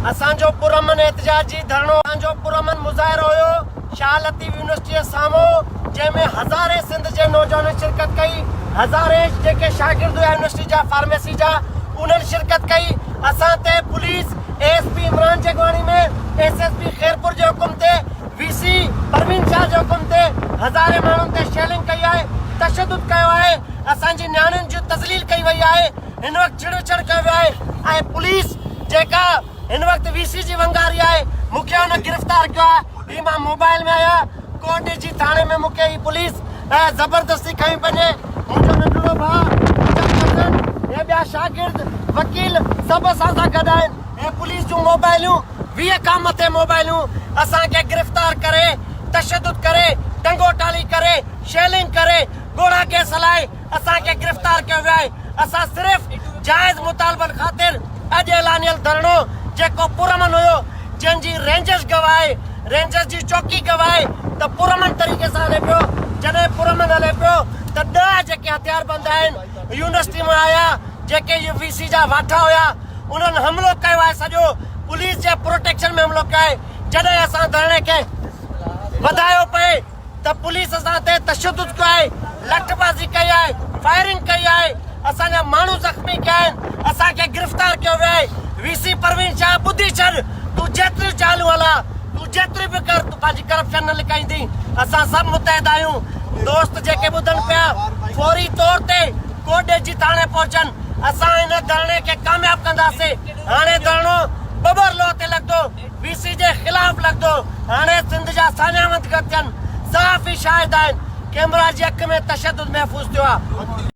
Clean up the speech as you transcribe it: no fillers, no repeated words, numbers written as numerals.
असांजो पुरअमन एहतजाजी धरणो असांजो पुरअमन मुज़ाहिरो हुयो शाह लतीफ़ यूनिवर्सिटी साम्हूं जंहिंमें हज़ारे सिंध जे नौजवाननि शिरकत कई हज़ारे जेके शागिर्द हुआ यूनिवर्सिटी जा फार्मेसी जा उन्हनि शिरकत कई असां ते पुलिस एएसपी इमरान जगवाणी में एसएसपी खैरपुर जे हुकुम ते वीसी परवीन शाह जे हुकुम ते हज़ारे माण्हुनि ते शेलिंग कई आहे तशद्दुद कयो आहे असांजी नियाणियुनि जी तज़लील कई वई आहे हिन वक़्तु छिड़छड़ कयो वियो आहे ऐं पुलिस जेका इन वक्त वीसी जी वंगारी आहे मूंखे हुन गिरफ़्तार कयो आहे ही मां मोबाइल में आहियां कोट जी थाणे में मूंखे ही पुलिस ज़बरदस्ती खई वञे मुंहिंजो नंढड़ो भाउ हे ॿिया शागिर्द वकील सभु असां सां गॾु आहिनि ऐं पुलिस जूं मोबाइलूं 20 खां मथे मोबाइलूं असांखे गिरफ़्तार करे तशद्दुद करे टंगोटाली करे शेलिंग करे गोड़ा गैस हलाए असांखे गिरफ़्तार कयो वियो आहे असां सिर्फ़ जाइज़ मुतालबनि ख़ातिर अॼु ऐलानियल धरणो जेको पुरअमन हुयो जंहिंजी रेंजर्स गवाए रेंजर्स जी चौकी गवाए त पुरअमन तरीक़े सां हले पियो जॾहिं पुरअमन हले पियो त 10 जेके हथियारबंद आहिनि यूनिवर्सिटी मां आया जेके वीसी जा वाठा हुया उन्हनि हमिलो कयो आहे सॼो पुलिस जे प्रोटेक्शन में हमिलो कयो आहे जॾहिं असां धरणे खे वधायो पए त पुलिस असां ते तशद्दुद कयो आहे लठबाज़ी कई आहे फायरिंग कई आहे असांजा माण्हू ज़ख़्मी कया आहिनि असांखे गिरफ़्तार कयो वियो आहे वीसी परवीन शाह ॿुधी छॾ तूं जेतिरी चालू हला तूं जेतिरी बि कर तूं पंहिंजी करप्शन न लिकाईंदी असां सभु मुतहद आहियूं दोस्त जेके ॿुधनि पिया फौरी तौर ते कोटे जी थाणे पहुचनि असां हिन धरणे खे कामयाब कंदासीं हाणे धरणो बबर लो ते लॻंदो वीसी जे ख़िलाफ़ लॻंदो हाणे सिंध जा सानियामत थियनि साफ़ ई शाहिद आहिनि कैमरा जी अख में तशद्दुद महफ़ूज़ थियो आहे